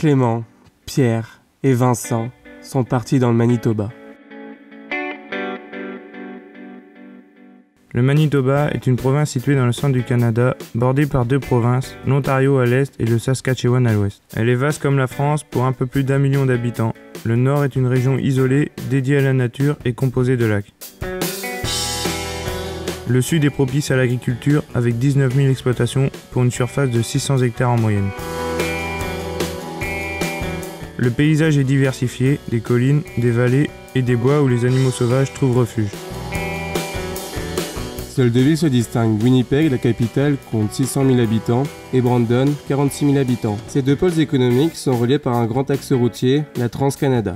Clément, Pierre et Vincent sont partis dans le Manitoba. Le Manitoba est une province située dans le centre du Canada, bordée par deux provinces, l'Ontario à l'est et le Saskatchewan à l'ouest. Elle est vaste comme la France pour un peu plus d'1 million d'habitants. Le nord est une région isolée, dédiée à la nature et composée de lacs. Le sud est propice à l'agriculture avec 19 000 exploitations pour une surface de 600 hectares en moyenne. Le paysage est diversifié, des collines, des vallées et des bois où les animaux sauvages trouvent refuge. Seules deux villes se distinguent. Winnipeg, la capitale, compte 600 000 habitants et Brandon, 46 000 habitants. Ces deux pôles économiques sont reliés par un grand axe routier, la Trans-Canada.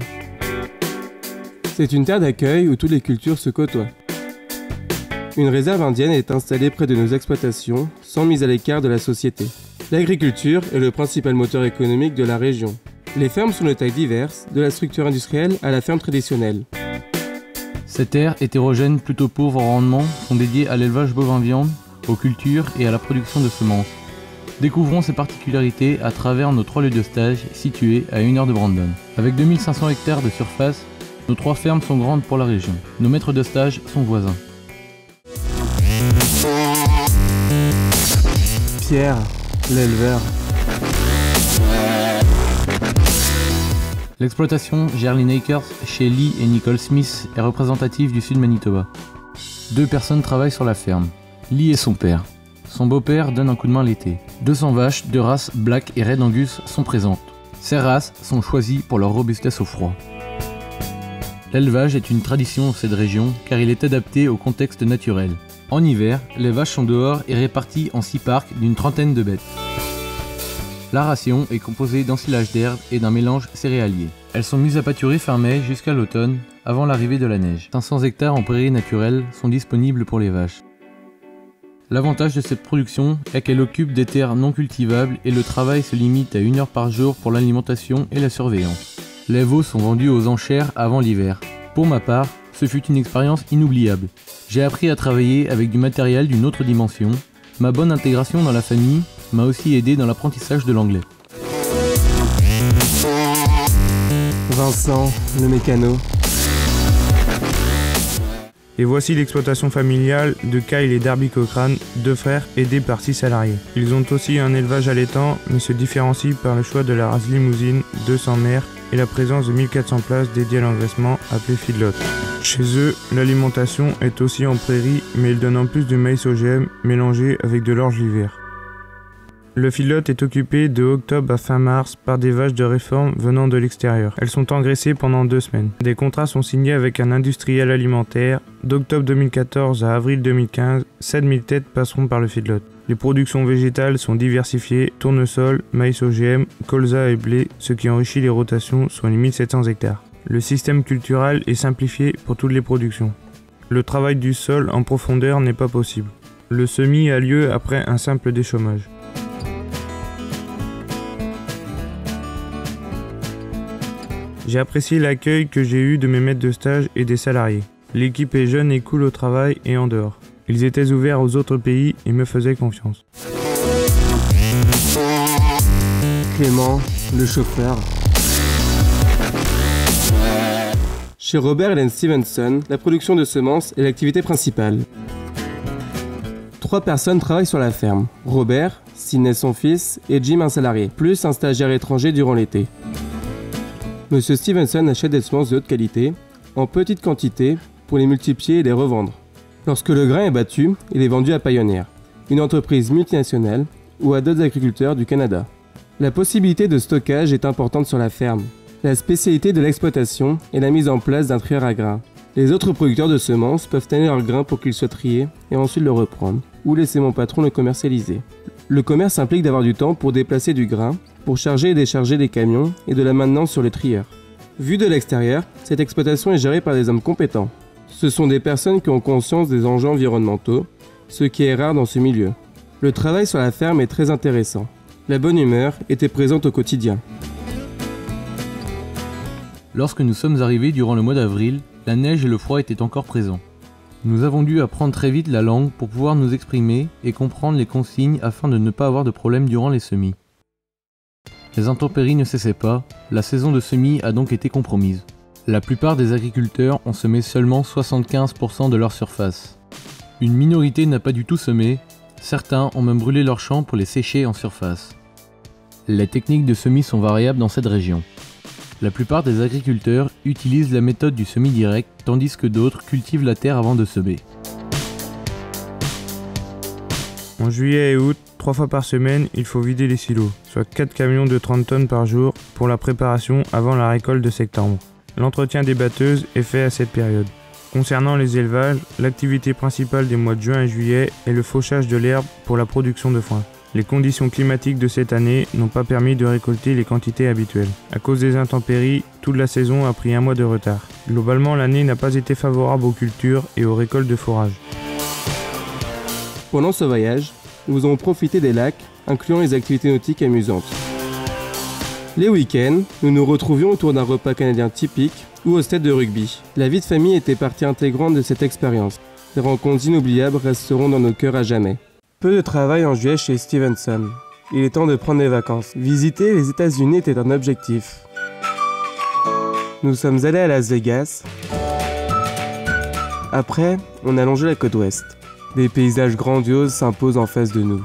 C'est une terre d'accueil où toutes les cultures se côtoient. Une réserve indienne est installée près de nos exploitations, sans mise à l'écart de la société. L'agriculture est le principal moteur économique de la région. Les fermes sont de tailles diverses, de la structure industrielle à la ferme traditionnelle. Ces terres hétérogènes plutôt pauvres en rendement sont dédiées à l'élevage bovin-viande, aux cultures et à la production de semences. Découvrons ces particularités à travers nos 3 lieux de stage situés à 1 heure de Brandon. Avec 2500 hectares de surface, nos 3 fermes sont grandes pour la région. Nos maîtres de stage sont voisins. Pierre, l'éleveur. L'exploitation Gerlin Acres chez Lee et Nicole Smith est représentative du sud Manitoba. 2 personnes travaillent sur la ferme. Lee et son père. Son beau-père donne un coup de main l'été. 200 vaches de race Black et Red Angus sont présentes. Ces races sont choisies pour leur robustesse au froid. L'élevage est une tradition dans cette région car il est adapté au contexte naturel. En hiver, les vaches sont dehors et réparties en 6 parcs d'une trentaine de bêtes. La ration est composée d'ensilage d'herbe et d'un mélange céréalier. Elles sont mises à pâturer fin mai jusqu'à l'automne, avant l'arrivée de la neige. 500 hectares en prairies naturelles sont disponibles pour les vaches. L'avantage de cette production est qu'elle occupe des terres non cultivables et le travail se limite à 1 heure par jour pour l'alimentation et la surveillance. Les veaux sont vendus aux enchères avant l'hiver. Pour ma part, ce fut une expérience inoubliable. J'ai appris à travailler avec du matériel d'une autre dimension. Ma bonne intégration dans la famille m'a aussi aidé dans l'apprentissage de l'anglais. Vincent, le mécano. Et voici l'exploitation familiale de Kyle et Darby Cochrane, 2 frères aidés par 6 salariés. Ils ont aussi un élevage allaitant, mais se différencient par le choix de la race limousine, 200 mères, et la présence de 1400 places dédiées à l'engraissement, appelées feedlot. Chez eux, l'alimentation est aussi en prairie, mais ils donnent en plus du maïs OGM mélangé avec de l'orge l'hiver. Le feedlot est occupé de octobre à fin mars par des vaches de réforme venant de l'extérieur. Elles sont engraissées pendant 2 semaines. Des contrats sont signés avec un industriel alimentaire. D'octobre 2014 à avril 2015, 7000 têtes passeront par le feedlot. Les productions végétales sont diversifiées, tournesol, maïs OGM, colza et blé, ce qui enrichit les rotations sur les 1700 hectares. Le système cultural est simplifié pour toutes les productions. Le travail du sol en profondeur n'est pas possible. Le semis a lieu après un simple déchômage. J'ai apprécié l'accueil que j'ai eu de mes maîtres de stage et des salariés. L'équipe est jeune et cool au travail et en dehors. Ils étaient ouverts aux autres pays et me faisaient confiance. Clément, le chauffeur. Chez Robert et Helen Stevenson, la production de semences est l'activité principale. 3 personnes travaillent sur la ferme. Robert, Sidney son fils et Jim un salarié, plus un stagiaire étranger durant l'été. Monsieur Stevenson achète des semences de haute qualité, en petite quantité, pour les multiplier et les revendre. Lorsque le grain est battu, il est vendu à Pioneer, une entreprise multinationale, ou à d'autres agriculteurs du Canada. La possibilité de stockage est importante sur la ferme. La spécialité de l'exploitation est la mise en place d'un trieur à grains. Les autres producteurs de semences peuvent tenir leur grain pour qu'il soit trié et ensuite le reprendre, ou laisser mon patron le commercialiser. Le commerce implique d'avoir du temps pour déplacer du grain, pour charger et décharger les camions et de la maintenance sur les trieurs. Vu de l'extérieur, cette exploitation est gérée par des hommes compétents. Ce sont des personnes qui ont conscience des enjeux environnementaux, ce qui est rare dans ce milieu. Le travail sur la ferme est très intéressant. La bonne humeur était présente au quotidien. Lorsque nous sommes arrivés durant le mois d'avril, la neige et le froid étaient encore présents. Nous avons dû apprendre très vite la langue pour pouvoir nous exprimer et comprendre les consignes afin de ne pas avoir de problème durant les semis. Les intempéries ne cessaient pas, la saison de semis a donc été compromise. La plupart des agriculteurs ont semé seulement 75% de leur surface. Une minorité n'a pas du tout semé, certains ont même brûlé leurs champs pour les sécher en surface. Les techniques de semis sont variables dans cette région. La plupart des agriculteurs utilisent la méthode du semis direct, tandis que d'autres cultivent la terre avant de semer. En juillet et août, 3 fois par semaine, il faut vider les silos, soit 4 camions de 30 tonnes par jour pour la préparation avant la récolte de septembre. L'entretien des batteuses est fait à cette période. Concernant les élevages, l'activité principale des mois de juin et juillet est le fauchage de l'herbe pour la production de foin. Les conditions climatiques de cette année n'ont pas permis de récolter les quantités habituelles. À cause des intempéries, toute la saison a pris un mois de retard. Globalement, l'année n'a pas été favorable aux cultures et aux récoltes de fourrage. Pendant ce voyage, nous avons profité des lacs, incluant les activités nautiques amusantes. Les week-ends, nous nous retrouvions autour d'un repas canadien typique ou au stade de rugby. La vie de famille était partie intégrante de cette expérience. Des rencontres inoubliables resteront dans nos cœurs à jamais. Peu de travail en juillet chez Stevenson. Il est temps de prendre des vacances. Visiter les États-Unis était un objectif. Nous sommes allés à Las Vegas. Après, on a longé la côte ouest. Des paysages grandioses s'imposent en face de nous.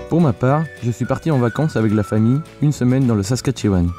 Pour ma part, je suis parti en vacances avec la famille, une semaine dans le Saskatchewan.